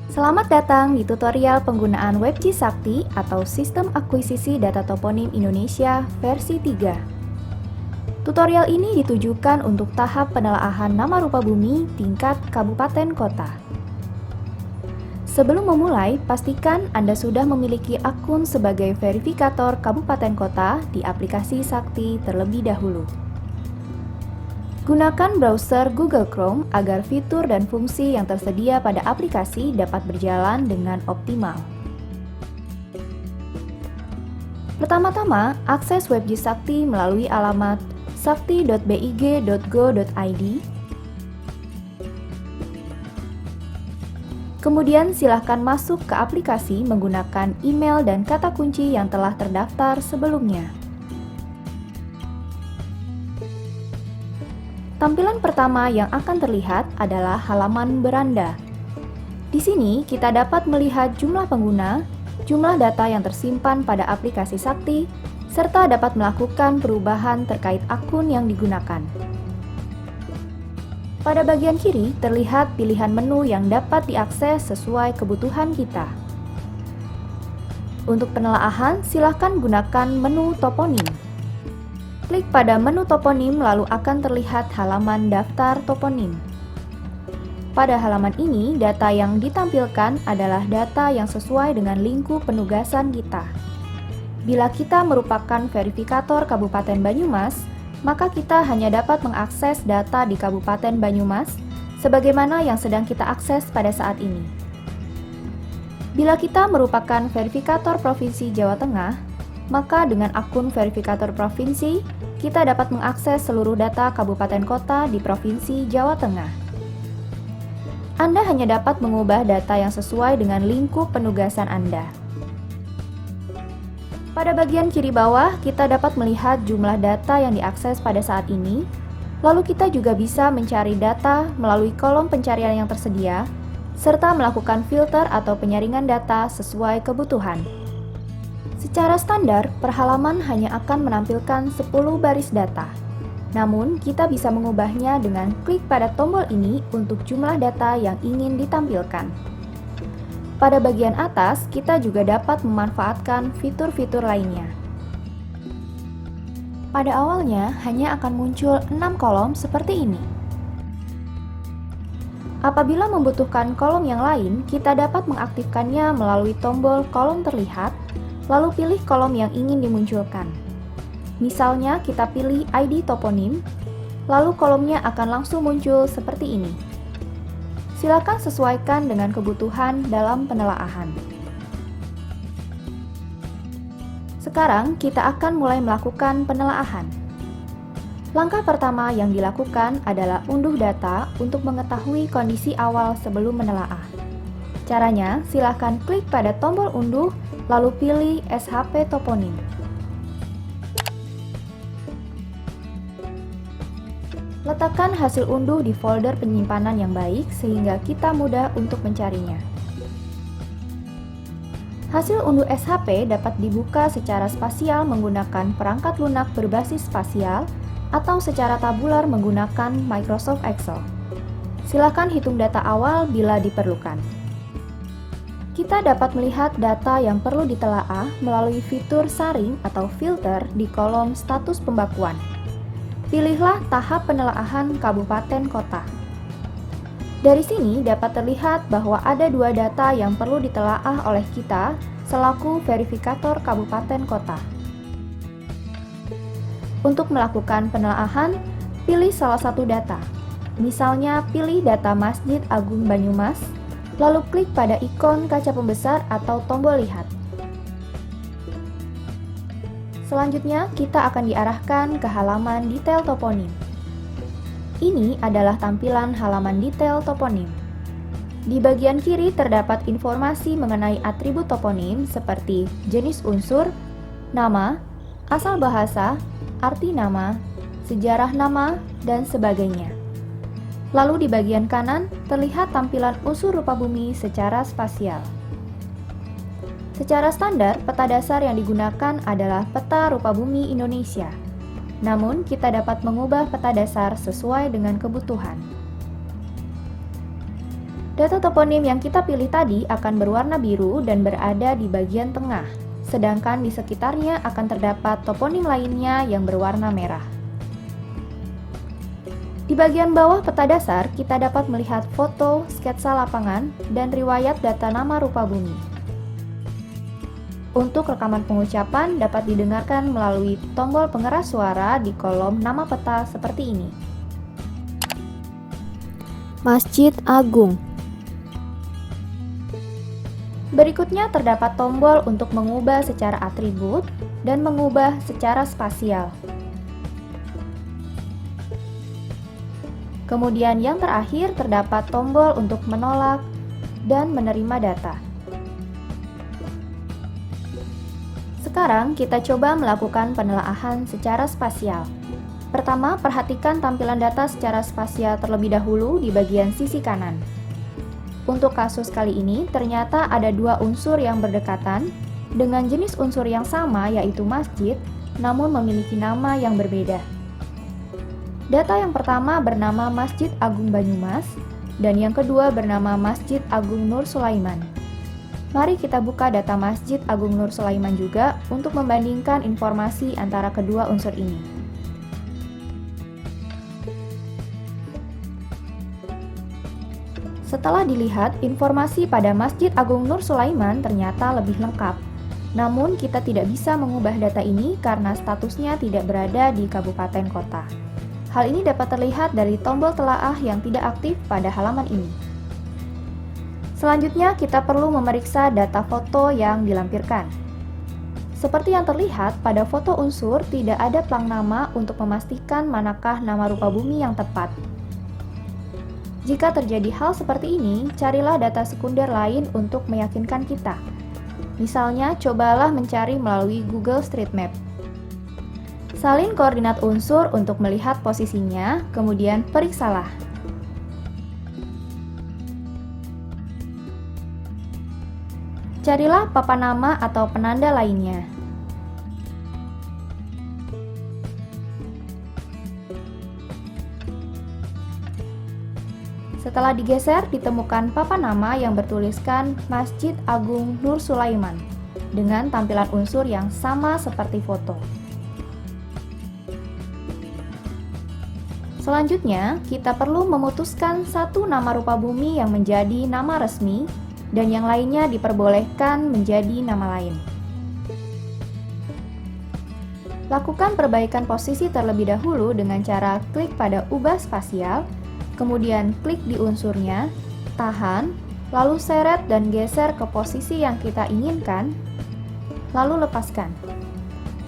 Selamat datang di tutorial penggunaan WebG Sakti atau Sistem Akuisisi Data Toponim Indonesia versi 3. Tutorial ini ditujukan untuk tahap penelaahan nama rupa bumi tingkat kabupaten kota. Sebelum memulai, pastikan Anda sudah memiliki akun sebagai verifikator kabupaten kota di aplikasi Sakti terlebih dahulu. Gunakan browser Google Chrome agar fitur dan fungsi yang tersedia pada aplikasi dapat berjalan dengan optimal. Pertama-tama, akses WebG Sakti melalui alamat sakti.big.go.id. Kemudian silahkan masuk ke aplikasi menggunakan email dan kata kunci yang telah terdaftar sebelumnya. Tampilan pertama yang akan terlihat adalah halaman beranda. Di sini kita dapat melihat jumlah pengguna, jumlah data yang tersimpan pada aplikasi Sakti, serta dapat melakukan perubahan terkait akun yang digunakan. Pada bagian kiri terlihat pilihan menu yang dapat diakses sesuai kebutuhan kita. Untuk penelaahan, silakan gunakan menu toponim. Klik pada menu toponim lalu akan terlihat halaman daftar toponim. Pada halaman ini, data yang ditampilkan adalah data yang sesuai dengan lingkup penugasan kita. Bila kita merupakan verifikator Kabupaten Banyumas, maka kita hanya dapat mengakses data di Kabupaten Banyumas sebagaimana yang sedang kita akses pada saat ini. Bila kita merupakan verifikator Provinsi Jawa Tengah, maka dengan akun verifikator provinsi, kita dapat mengakses seluruh data kabupaten kota di Provinsi Jawa Tengah. Anda hanya dapat mengubah data yang sesuai dengan lingkup penugasan Anda. Pada bagian kiri bawah, kita dapat melihat jumlah data yang diakses pada saat ini, lalu kita juga bisa mencari data melalui kolom pencarian yang tersedia, serta melakukan filter atau penyaringan data sesuai kebutuhan. Secara standar, per halaman hanya akan menampilkan 10 baris data. Namun, kita bisa mengubahnya dengan klik pada tombol ini untuk jumlah data yang ingin ditampilkan. Pada bagian atas, kita juga dapat memanfaatkan fitur-fitur lainnya. Pada awalnya, hanya akan muncul 6 kolom seperti ini. Apabila membutuhkan kolom yang lain, kita dapat mengaktifkannya melalui tombol kolom terlihat, lalu pilih kolom yang ingin dimunculkan. Misalnya kita pilih ID toponim, lalu kolomnya akan langsung muncul seperti ini. Silakan sesuaikan dengan kebutuhan dalam penelaahan. Sekarang kita akan mulai melakukan penelaahan. Langkah pertama yang dilakukan adalah unduh data untuk mengetahui kondisi awal sebelum menelaah. Caranya, silakan klik pada tombol unduh, lalu pilih SHP toponim. Letakkan hasil unduh di folder penyimpanan yang baik sehingga kita mudah untuk mencarinya. Hasil unduh SHP dapat dibuka secara spasial menggunakan perangkat lunak berbasis spasial atau secara tabular menggunakan Microsoft Excel. Silakan hitung data awal bila diperlukan. Kita dapat melihat data yang perlu ditelaah melalui fitur saring atau filter di kolom status pembakuan. Pilihlah tahap penelaahan kabupaten kota. Dari sini dapat terlihat bahwa ada 2 data yang perlu ditelaah oleh kita selaku verifikator kabupaten kota. Untuk melakukan penelaahan, pilih salah satu data. Misalnya pilih data Masjid Agung Banyumas, lalu klik pada ikon kaca pembesar atau tombol lihat. Selanjutnya, kita akan diarahkan ke halaman detail toponim. Ini adalah tampilan halaman detail toponim. Di bagian kiri terdapat informasi mengenai atribut toponim seperti jenis unsur, nama, asal bahasa, arti nama, sejarah nama, dan sebagainya. Lalu di bagian kanan terlihat tampilan unsur rupa bumi secara spasial. Secara standar, peta dasar yang digunakan adalah peta rupa bumi Indonesia. Namun, kita dapat mengubah peta dasar sesuai dengan kebutuhan. Data toponim yang kita pilih tadi akan berwarna biru dan berada di bagian tengah, sedangkan di sekitarnya akan terdapat toponim lainnya yang berwarna merah. Di bagian bawah peta dasar, kita dapat melihat foto, sketsa lapangan, dan riwayat data nama rupa bumi. Untuk rekaman pengucapan dapat didengarkan melalui tombol pengeras suara di kolom nama peta seperti ini. Masjid Agung. Berikutnya terdapat tombol untuk mengubah secara atribut dan mengubah secara spasial. Kemudian yang terakhir terdapat tombol untuk menolak dan menerima data. Sekarang kita coba melakukan penelaahan secara spasial. Pertama, perhatikan tampilan data secara spasial terlebih dahulu di bagian sisi kanan. Untuk kasus kali ini, ternyata ada dua unsur yang berdekatan dengan jenis unsur yang sama yaitu masjid, namun memiliki nama yang berbeda. Data yang pertama bernama Masjid Agung Banyumas, dan yang kedua bernama Masjid Agung Nur Sulaiman. Mari kita buka data Masjid Agung Nur Sulaiman juga untuk membandingkan informasi antara kedua unsur ini. Setelah dilihat, informasi pada Masjid Agung Nur Sulaiman ternyata lebih lengkap. Namun kita tidak bisa mengubah data ini karena statusnya tidak berada di kabupaten kota. Hal ini dapat terlihat dari tombol telaah yang tidak aktif pada halaman ini. Selanjutnya, kita perlu memeriksa data foto yang dilampirkan. Seperti yang terlihat, pada foto unsur tidak ada plang nama untuk memastikan manakah nama rupa bumi yang tepat. Jika terjadi hal seperti ini, carilah data sekunder lain untuk meyakinkan kita. Misalnya, cobalah mencari melalui Google Street Map. Salin koordinat unsur untuk melihat posisinya, kemudian periksalah. Carilah papan nama atau penanda lainnya. Setelah digeser, ditemukan papan nama yang bertuliskan Masjid Agung Nur Sulaiman dengan tampilan unsur yang sama seperti foto. Selanjutnya, kita perlu memutuskan satu nama rupa bumi yang menjadi nama resmi dan yang lainnya diperbolehkan menjadi nama lain. Lakukan perbaikan posisi terlebih dahulu dengan cara klik pada ubah spasial, kemudian klik di unsurnya, tahan, lalu seret dan geser ke posisi yang kita inginkan, lalu lepaskan.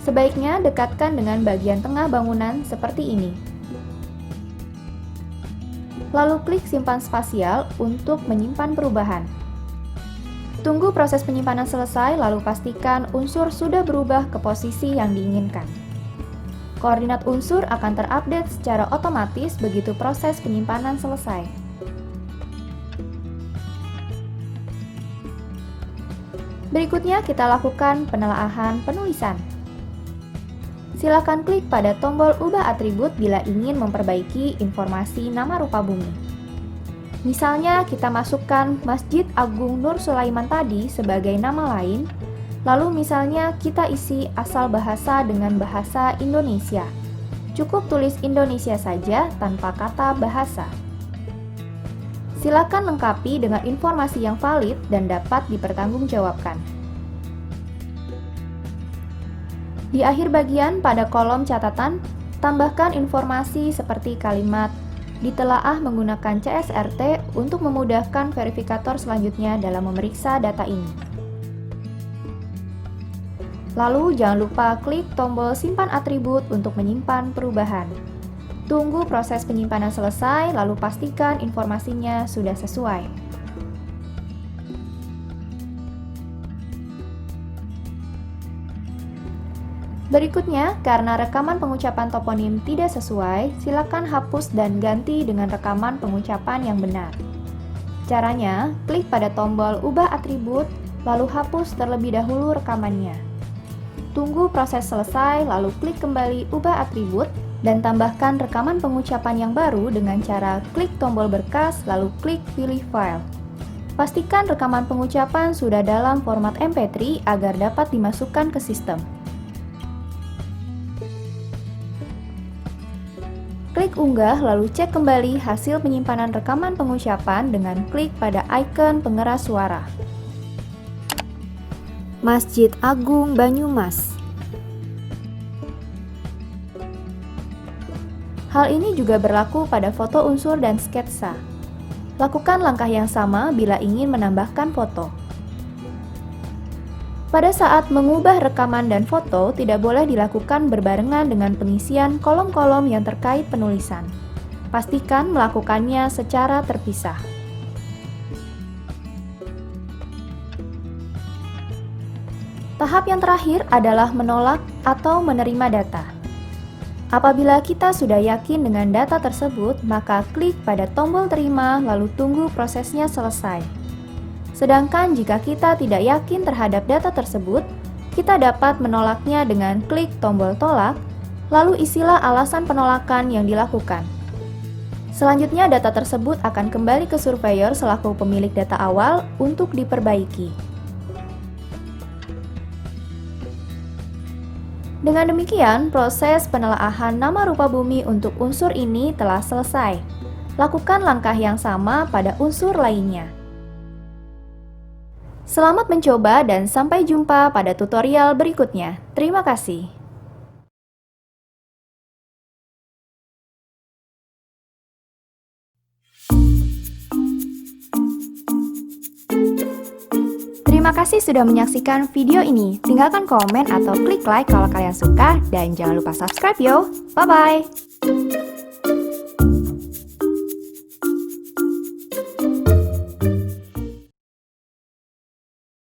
Sebaiknya dekatkan dengan bagian tengah bangunan seperti ini. Lalu klik simpan spasial untuk menyimpan perubahan. Tunggu proses penyimpanan selesai, lalu pastikan unsur sudah berubah ke posisi yang diinginkan. Koordinat unsur akan terupdate secara otomatis begitu proses penyimpanan selesai. Berikutnya kita lakukan penelaahan penulisan. Silakan klik pada tombol ubah atribut bila ingin memperbaiki informasi nama rupa bumi. Misalnya kita masukkan Masjid Agung Nur Sulaiman tadi sebagai nama lain, lalu misalnya kita isi asal bahasa dengan bahasa Indonesia. Cukup tulis Indonesia saja tanpa kata bahasa. Silakan lengkapi dengan informasi yang valid dan dapat dipertanggungjawabkan. Di akhir bagian pada kolom catatan, tambahkan informasi seperti kalimat ditelaah menggunakan CSRT untuk memudahkan verifikator selanjutnya dalam memeriksa data ini. Lalu jangan lupa klik tombol simpan atribut untuk menyimpan perubahan. Tunggu proses penyimpanan selesai, lalu pastikan informasinya sudah sesuai. Berikutnya, karena rekaman pengucapan toponim tidak sesuai, silakan hapus dan ganti dengan rekaman pengucapan yang benar. Caranya, klik pada tombol ubah atribut, lalu hapus terlebih dahulu rekamannya. Tunggu proses selesai, lalu klik kembali ubah atribut, dan tambahkan rekaman pengucapan yang baru dengan cara klik tombol berkas, lalu klik pilih file. Pastikan rekaman pengucapan sudah dalam format MP3 agar dapat dimasukkan ke sistem. Klik unggah lalu cek kembali hasil penyimpanan rekaman pengucapan dengan klik pada ikon pengeras suara. Masjid Agung Banyumas. Hal ini juga berlaku pada foto unsur dan sketsa. Lakukan langkah yang sama bila ingin menambahkan foto. Pada saat mengubah rekaman dan foto, tidak boleh dilakukan berbarengan dengan pengisian kolom-kolom yang terkait penulisan. Pastikan melakukannya secara terpisah. Tahap yang terakhir adalah menolak atau menerima data. Apabila kita sudah yakin dengan data tersebut, maka klik pada tombol terima lalu tunggu prosesnya selesai. Sedangkan jika kita tidak yakin terhadap data tersebut, kita dapat menolaknya dengan klik tombol tolak, lalu isilah alasan penolakan yang dilakukan. Selanjutnya data tersebut akan kembali ke surveyor selaku pemilik data awal untuk diperbaiki. Dengan demikian, proses penelaahan nama rupa bumi untuk unsur ini telah selesai. Lakukan langkah yang sama pada unsur lainnya. Selamat mencoba dan sampai jumpa pada tutorial berikutnya. Terima kasih. Terima kasih sudah menyaksikan video ini. Tinggalkan komen atau klik like kalau kalian suka dan jangan lupa subscribe yo. Bye bye.